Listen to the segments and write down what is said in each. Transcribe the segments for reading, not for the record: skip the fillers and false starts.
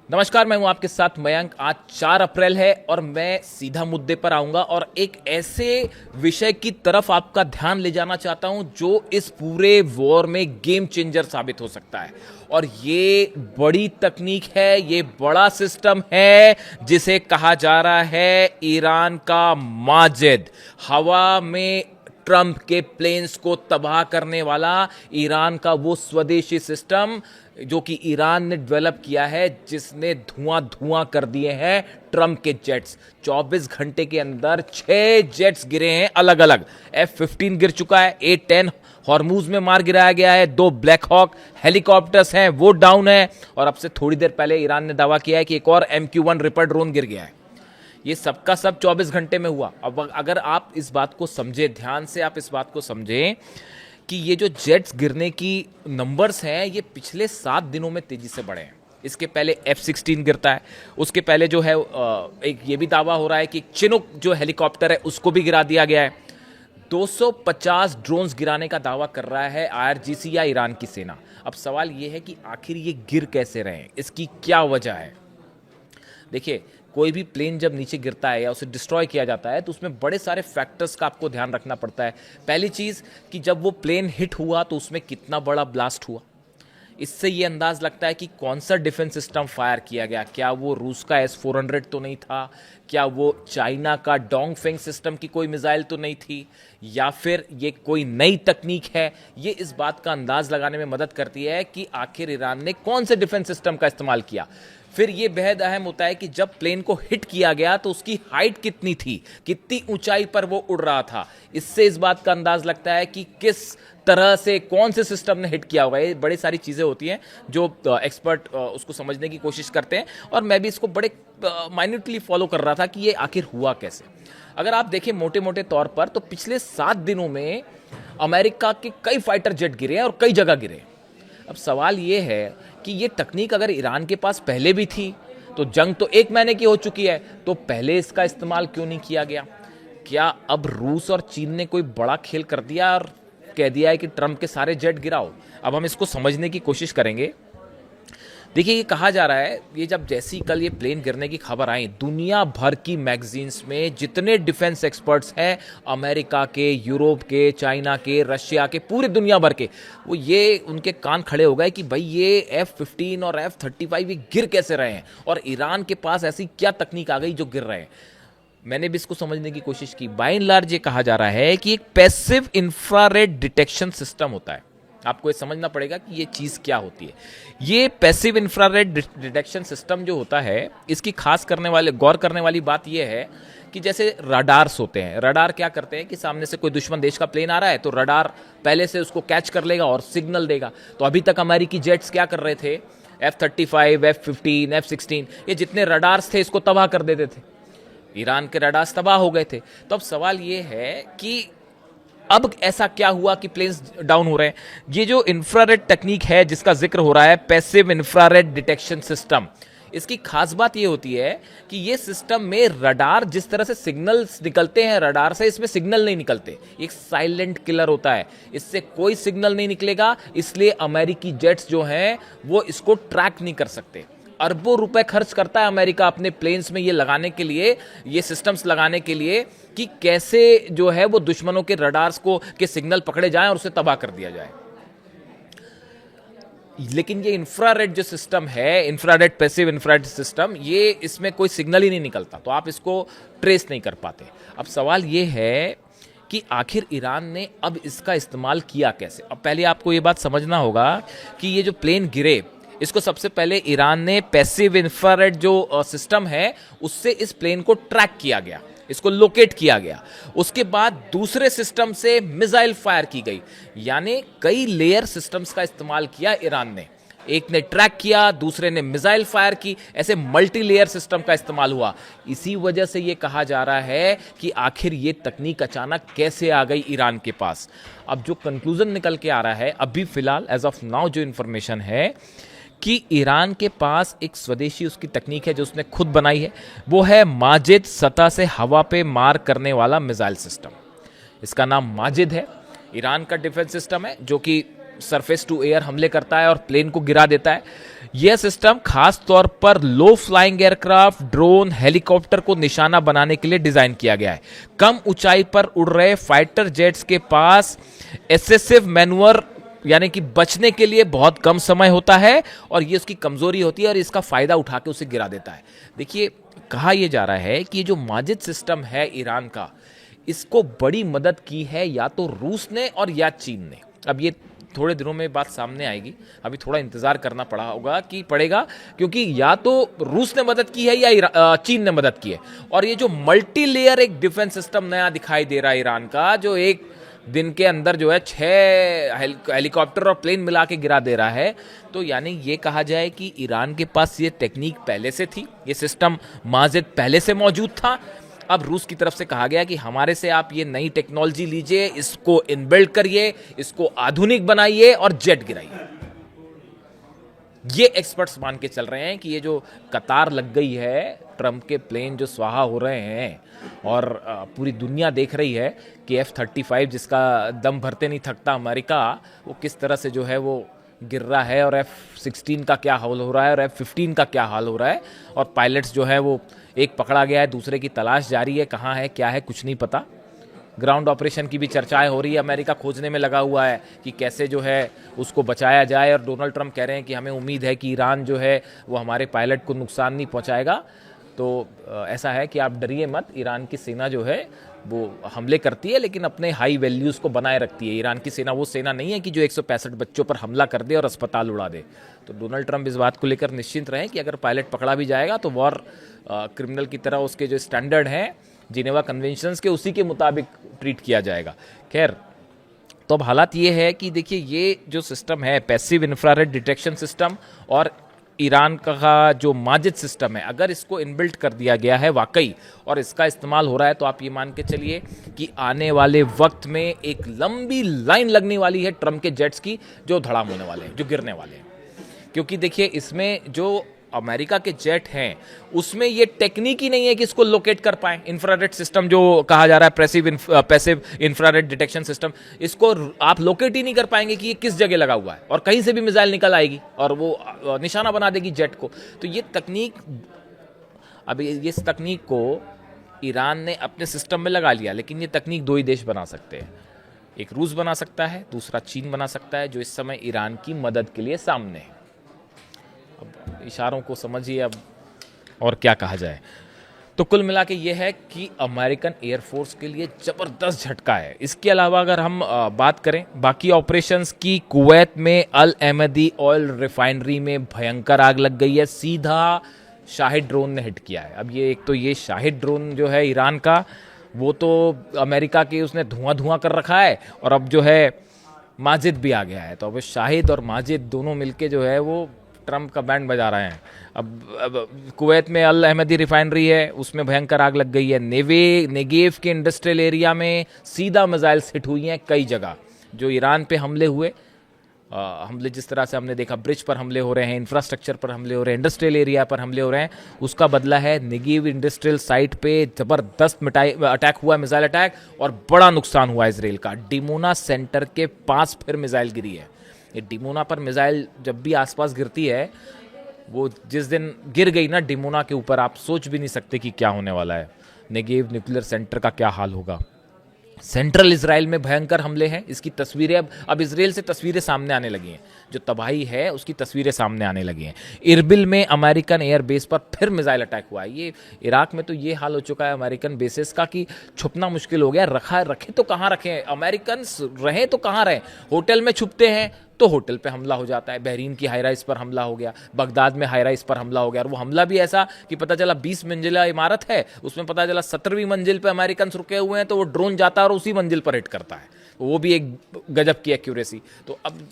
नमस्कार, मैं हूं आपके साथ मयंक। आज 4 अप्रैल है और मैं सीधा मुद्दे पर आऊंगा और एक ऐसे विषय की तरफ आपका ध्यान ले जाना चाहता हूं जो इस पूरे वॉर में गेम चेंजर साबित हो सकता है। और ये बड़ी तकनीक है, ये बड़ा सिस्टम है जिसे कहा जा रहा है ईरान का माजिद। हवा में ट्रंप के प्लेन्स को तबाह करने वाला ईरान का वो स्वदेशी सिस्टम जो कि ईरान ने डेवलप किया है, जिसने धुआं धुआं कर दिए हैं ट्रंप के जेट्स। 24 घंटे के अंदर 6 जेट्स गिरे हैं अलग अलग। F-15 गिर चुका है, A-10 हॉर्मूज में मार गिराया गया है, 2 ब्लैक हॉक हेलीकॉप्टर्स हैं वो डाउन है, और अब से थोड़ी देर पहले ईरान ने दावा किया है कि एक और MQ-1 रिपर ड्रोन गिर गया है। ये सबका सब 24 घंटे में हुआ। अब अगर आप इस बात को समझे, ध्यान से आप इस बात को समझें कि ये जो जेट्स गिरने की नंबर्स हैं, ये पिछले 7 दिनों में तेजी से बढ़े हैं। इसके पहले F-16 गिरता है, उसके पहले जो है एक ये भी दावा हो रहा है कि चिनूक जो हेलीकॉप्टर है उसको भी गिरा दिया गया है। 250 ड्रोन्स गिराने का दावा कर रहा है IRGC या ईरान की सेना। अब सवाल ये है कि आखिर ये गिर कैसे रहे हैं, इसकी क्या वजह है। देखिए, कोई भी प्लेन जब नीचे गिरता है या उसे डिस्ट्रॉय किया जाता है तो उसमें बड़े सारे फैक्टर्स का आपको ध्यान रखना पड़ता है। पहली चीज़ कि जब वो प्लेन हिट हुआ तो उसमें कितना बड़ा ब्लास्ट हुआ। इससे ये अंदाज लगता है कि कौन सा डिफेंस सिस्टम फायर किया गया। क्या वो रूस का S-400 तो नहीं था, क्या वो चाइना का डोंगफेंग सिस्टम की कोई मिसाइल तो नहीं थी, या फिर ये कोई नई तकनीक है। ये इस बात का अंदाज लगाने में मदद करती है कि आखिर ईरान ने कौन से डिफेंस सिस्टम का इस्तेमाल किया। फिर ये बेहद अहम होता है कि जब प्लेन को हिट किया गया तो उसकी हाइट कितनी थी, कितनी ऊंचाई पर वो उड़ रहा था। इससे इस बात का अंदाज लगता है कि किस तरह से कौन से सिस्टम ने हिट किया होगा। ये बड़ी सारी चीज़ें होती हैं जो एक्सपर्ट उसको समझने की कोशिश करते हैं, और मैं भी इसको बड़े माइन्यूटली फॉलो कर रहा था कि ये आखिर हुआ कैसे। अगर आप देखें मोटे मोटे तौर पर तो पिछले 7 दिनों में अमेरिका के कई फाइटर जेट गिरे हैं और कई जगह गिरे। अब सवाल ये है कि ये तकनीक अगर ईरान के पास पहले भी थी तो जंग तो 1 महीने की हो चुकी है, तो पहले इसका इस्तेमाल क्यों नहीं किया गया। क्या अब रूस और चीन ने कोई बड़ा खेल कर दिया और कह दिया है कि ट्रंप के सारे जेट गिराओ। अब हम इसको समझने की कोशिश करेंगे। देखिए, ये कहा जा रहा है, ये जब जैसी कल ये प्लेन गिरने की खबर आई, दुनिया भर की मैगजीन्स में जितने डिफेंस एक्सपर्ट्स हैं, अमेरिका के, यूरोप के, चाइना के, रशिया के, पूरी दुनिया भर के, वो ये उनके कान खड़े हो गए कि भाई ये F-15 और F-35 ये गिर कैसे रहे हैं, और ईरान के पास ऐसी क्या तकनीक आ गई जो गिर रहे हैं। मैंने भी इसको समझने की कोशिश की। बाय एंड लार्ज ये कहा जा रहा है कि एक पैसिव इंफ्रारेड डिटेक्शन सिस्टम होता है। आपको ये समझना पड़ेगा कि ये चीज़ क्या होती है। ये पैसिव इंफ्रारेड डिटेक्शन सिस्टम जो होता है, इसकी गौर करने वाली बात ये है कि जैसे रडार्स होते हैं। रडार क्या करते हैं कि सामने से कोई दुश्मन देश का प्लेन आ रहा है तो रडार पहले से उसको कैच कर लेगा और सिग्नल देगा। तो अभी तक अमेरिकी जेट्स क्या कर रहे थे, F-35, F-15, F-16, ये जितने रडार्स थे इसको तबाह कर देते थे। ईरान के रडार्स तबाह हो गए थे। तो अब सवाल ये है कि अब ऐसा क्या हुआ कि प्लेन्स डाउन हो रहे हैं। ये जो इंफ्रारेड टेक्निक है जिसका जिक्र हो रहा है, पैसिव इंफ्रारेड डिटेक्शन सिस्टम, इसकी खास बात ये होती है कि ये सिस्टम में रडार जिस तरह से सिग्नल्स निकलते हैं रडार से, इसमें सिग्नल नहीं निकलते। एक साइलेंट किलर होता है, इससे कोई सिग्नल नहीं निकलेगा। इसलिए अमेरिकी जेट्स जो हैं वो इसको ट्रैक नहीं कर सकते। अरबों रुपए खर्च करता है अमेरिका अपने प्लेन्स में ये लगाने के लिए, ये सिस्टम्स लगाने के लिए कि कैसे जो है वो दुश्मनों के रडार्स के सिग्नल पकड़े जाएं और उसे तबाह कर दिया जाए। लेकिन ये इंफ्रारेड जो सिस्टम है, इंफ्रारेड पैसिव इंफ्रारेड सिस्टम, ये इसमें कोई सिग्नल ही नहीं निकलता, तो आप इसको ट्रेस नहीं कर पाते। अब सवाल ये है कि आखिर ईरान ने अब इसका इस्तेमाल किया कैसे। अब पहले आपको ये बात समझना होगा कि ये जो प्लेन गिरे, इसको सबसे पहले ईरान ने पैसिव इंफ्रारेड जो सिस्टम है उससे इस प्लेन को ट्रैक किया गया, इसको लोकेट किया गया। उसके बाद दूसरे सिस्टम से मिसाइल फायर की गई, यानी कई लेयर सिस्टम्स का इस्तेमाल किया ईरान ने। एक ने ट्रैक किया, दूसरे ने मिसाइल फायर की, ऐसे मल्टी लेयर सिस्टम का इस्तेमाल हुआ। इसी वजह से यह कहा जा रहा है कि आखिर ये तकनीक अचानक कैसे आ गई ईरान के पास। अब जो कंक्लूजन निकल के आ रहा है अभी फिलहाल एज ऑफ नाउ जो इंफॉर्मेशन है कि ईरान के पास एक स्वदेशी उसकी तकनीक है जो उसने खुद बनाई है, वो है माजिद सतह से हवा पे मार करने वाला मिसाइल सिस्टम। इसका नाम माजिद है। ईरान का डिफेंस सिस्टम है जो कि सरफेस टू एयर हमले करता है और प्लेन को गिरा देता है। यह सिस्टम खास तौर पर लो फ्लाइंग एयरक्राफ्ट, ड्रोन, हेलीकॉप्टर को निशाना बनाने के लिए डिजाइन किया गया है। कम ऊंचाई पर उड़ रहे फाइटर जेट्स के पास एक्सेसिव मैनूवर यानी कि बचने के लिए बहुत कम समय होता है और ये उसकी कमजोरी होती है और इसका फायदा उठा के उसे गिरा देता है। देखिए, कहा यह जा रहा है कि ये जो माजिद सिस्टम है ईरान का, इसको बड़ी मदद की है या तो रूस ने और या चीन ने। अब ये थोड़े दिनों में बात सामने आएगी, अभी थोड़ा इंतजार करना पड़ेगा क्योंकि या तो रूस ने मदद की है या चीन ने मदद की है। और ये जो मल्टी लेयर एक डिफेंस सिस्टम नया दिखाई दे रहा है ईरान का, जो एक दिन के अंदर जो है 6 हेलीकॉप्टर और प्लेन मिला के गिरा दे रहा है, तो यानी ये कहा जाए कि ईरान के पास ये टेक्निक पहले से थी, ये सिस्टम माजिद पहले से मौजूद था। अब रूस की तरफ से कहा गया कि हमारे से आप ये नई टेक्नोलॉजी लीजिए, इसको इनबिल्ड करिए, इसको आधुनिक बनाइए और जेट गिराइए। ये एक्सपर्ट्स मान के चल रहे हैं कि ये जो कतार लग गई है, ट्रंप के प्लेन जो स्वाहा हो रहे हैं और पूरी दुनिया देख रही है कि F-35 जिसका दम भरते नहीं थकता अमेरिका, वो किस तरह से जो है वो गिर रहा है और F-16 का क्या हाल हो रहा है और F-15 का क्या हाल हो रहा है। और पायलट्स जो है वो एक पकड़ा गया है, दूसरे की तलाश जारी है, कहाँ है क्या है कुछ नहीं पता। ग्राउंड ऑपरेशन की भी चर्चाएं हो रही है, अमेरिका खोजने में लगा हुआ है कि कैसे जो है उसको बचाया जाए। और डोनाल्ड ट्रंप कह रहे हैं कि हमें उम्मीद है कि ईरान जो है वो हमारे पायलट को नुकसान नहीं पहुंचाएगा। तो ऐसा है कि आप डरिए मत, ईरान की सेना जो है वो हमले करती है लेकिन अपने हाई वैल्यूज़ को बनाए रखती है। ईरान की सेना वो सेना नहीं है कि जो 165 बच्चों पर हमला कर दे और अस्पताल उड़ा दे। तो डोनाल्ड ट्रंप इस बात को लेकर निश्चिंत रहें कि अगर पायलट पकड़ा भी जाएगा तो वॉर क्रिमिनल की तरह उसके जो स्टैंडर्ड हैं जिनेवा कन्वेंशंस के, उसी के मुताबिक ट्रीट किया जाएगा। खैर, तो अब हालात ये है कि देखिए, ये जो सिस्टम है पैसिव इंफ्रारेड डिटेक्शन सिस्टम और ईरान का जो माजिद सिस्टम है, अगर इसको इनबिल्ट कर दिया गया है वाकई और इसका इस्तेमाल हो रहा है, तो आप ये मान के चलिए कि आने वाले वक्त में एक लंबी लाइन लगने वाली है ट्रंप के जेट्स की, जो धड़ाम होने वाले हैं, जो गिरने वाले हैं। क्योंकि देखिए, इसमें जो अमेरिका के जेट हैं उसमें ये टेक्निक ही नहीं है कि इसको लोकेट कर पाए। इंफ्रारेड सिस्टम जो कहा जा रहा है पैसिव इंफ्रारेड डिटेक्शन सिस्टम, इसको आप लोकेट ही नहीं कर पाएंगे कि ये किस जगह लगा हुआ है और कहीं से भी मिसाइल निकल आएगी और वो निशाना बना देगी जेट को। तो ये तकनीक, अभी इस तकनीक को ईरान ने अपने सिस्टम में लगा लिया, लेकिन ये तकनीक 2 ही देश बना सकते हैं। एक रूस बना सकता है, दूसरा चीन बना सकता है, जो इस समय ईरान की मदद के लिए सामने है। इशारों को समझिए अब, और क्या कहा जाए। तो कुल मिला के ये है कि अमेरिकन एयरफोर्स के लिए ज़बरदस्त झटका है। इसके अलावा अगर हम बात करें बाकी ऑपरेशंस की, कुवैत में अल अहमदी ऑयल रिफाइनरी में भयंकर आग लग गई है, सीधा शाहिद ड्रोन ने हिट किया है। अब ये एक तो ये शाहिद ड्रोन जो है ईरान का, वो तो अमेरिका के उसने धुआं कर रखा है, और अब जो है माजिद भी आ गया है। तो अब शाहिद और माजिद दोनों मिलके जो है वो ट्रंप का बैंड बजा रहे हैं। अब कुवैत में अल अहमदी रिफाइनरी है, उसमें भयंकर आग लग गई है। नेगेव के इंडस्ट्रियल एरिया में सीधा मिसाइल्स हिट हुई हैं कई जगह। जो ईरान पे हमले हुए, हमले जिस तरह से हमने देखा, ब्रिज पर हमले हो रहे हैं, इंफ्रास्ट्रक्चर पर हमले हो रहे हैं, इंडस्ट्रियल एरिया पर हमले हो रहे हैं, उसका बदला है नेगेव इंडस्ट्रियल साइट पे जबरदस्त अटैक हुआ, मिसाइल अटैक, और बड़ा नुकसान हुआ इसराइल का। डिमोना सेंटर के पास फिर मिसाइल गिरी है। ये डिमोना पर मिसाइल जब भी आसपास गिरती है, वो जिस दिन गिर गई ना डिमोना के ऊपर, आप सोच भी नहीं सकते कि क्या होने वाला है। नेगेव न्यूक्लियर सेंटर का क्या हाल होगा। सेंट्रल इजराइल में भयंकर हमले हैं, इसकी तस्वीरें अब इजराइल से तस्वीरें सामने आने लगी हैं, जो तबाही है उसकी तस्वीरें सामने आने लगी हैं। इरबिल में अमेरिकन एयरबेस पर फिर मिसाइल अटैक हुआ है। ये इराक में तो ये हाल हो चुका है अमेरिकन बेसेस का कि छुपना मुश्किल हो गया। रखे तो कहाँ रखे अमेरिकन, रहे तो कहाँ रहे। होटल में छुपते हैं तो होटल पे हमला हो जाता है। बहरीन की हाईराइज पर हमला हो गया, बगदाद में हाईराइज पर हमला हो गया, और वो हमला भी ऐसा कि पता चला 20 मंजिला इमारत है, उसमें पता चला 17वीं मंजिल पे अमेरिकन रुके हुए हैं, तो वो ड्रोन जाता है और उसी मंजिल पर हिट करता है। वो भी एक गजब की एक्यूरेसी। तो अब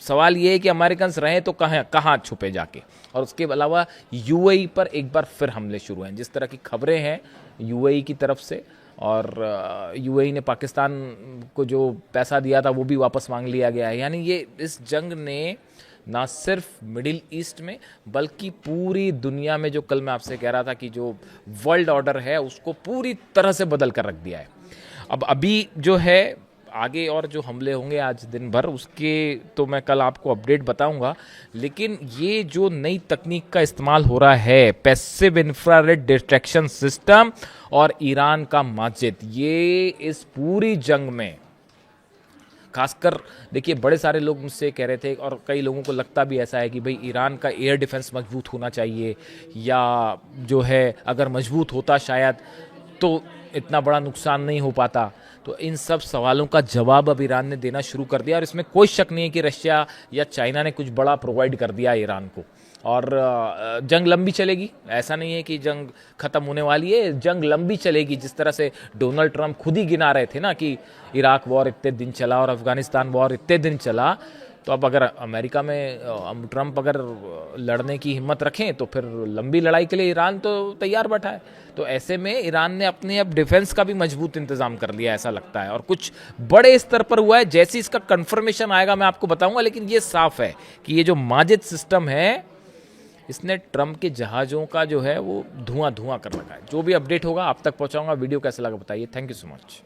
सवाल ये है कि अमेरिकन रहे तो कहाँ छुपे जाके। और उसके अलावा यूएई पर एक बार फिर हमले शुरू हैं, जिस तरह की खबरें हैं यूएई की तरफ से, और यूएई ने पाकिस्तान को जो पैसा दिया था वो भी वापस मांग लिया गया है। यानी ये इस जंग ने ना सिर्फ मिडिल ईस्ट में बल्कि पूरी दुनिया में, जो कल मैं आपसे कह रहा था कि जो वर्ल्ड ऑर्डर है उसको पूरी तरह से बदल कर रख दिया है। अब अभी जो है आगे और जो हमले होंगे आज दिन भर उसके तो मैं कल आपको अपडेट बताऊंगा। लेकिन ये जो नई तकनीक का इस्तेमाल हो रहा है, पैसिव इंफ्रारेड डिटेक्शन सिस्टम और ईरान का माजिद, ये इस पूरी जंग में खासकर देखिए, बड़े सारे लोग मुझसे कह रहे थे और कई लोगों को लगता भी ऐसा है कि भाई ईरान का एयर डिफेंस मजबूत होना चाहिए, या जो है अगर मजबूत होता शायद तो इतना बड़ा नुकसान नहीं हो पाता। तो इन सब सवालों का जवाब अब ईरान ने देना शुरू कर दिया और इसमें कोई शक नहीं है कि रशिया या चाइना ने कुछ बड़ा प्रोवाइड कर दिया ईरान को। और जंग लंबी चलेगी, ऐसा नहीं है कि जंग खत्म होने वाली है, जंग लंबी चलेगी। जिस तरह से डोनाल्ड ट्रंप खुद ही गिना रहे थे ना कि इराक वॉर इतने दिन चला और अफगानिस्तान वॉर इतने दिन चला, तो अब अगर अमेरिका में ट्रंप अगर लड़ने की हिम्मत रखें तो फिर लंबी लड़ाई के लिए ईरान तो तैयार बैठा है। तो ऐसे में ईरान ने अपने अब डिफेंस का भी मजबूत इंतजाम कर लिया ऐसा लगता है, और कुछ बड़े स्तर पर हुआ है। जैसे इसका कंफर्मेशन आएगा मैं आपको बताऊंगा, लेकिन ये साफ है कि ये जो माजिद सिस्टम है इसने ट्रंप के जहाज़ों का जो है वो धुआं धुआं कर रखा है। जो भी अपडेट होगा आप तक पहुंचाऊंगा। वीडियो कैसा लगा बताइए। Thank you so much.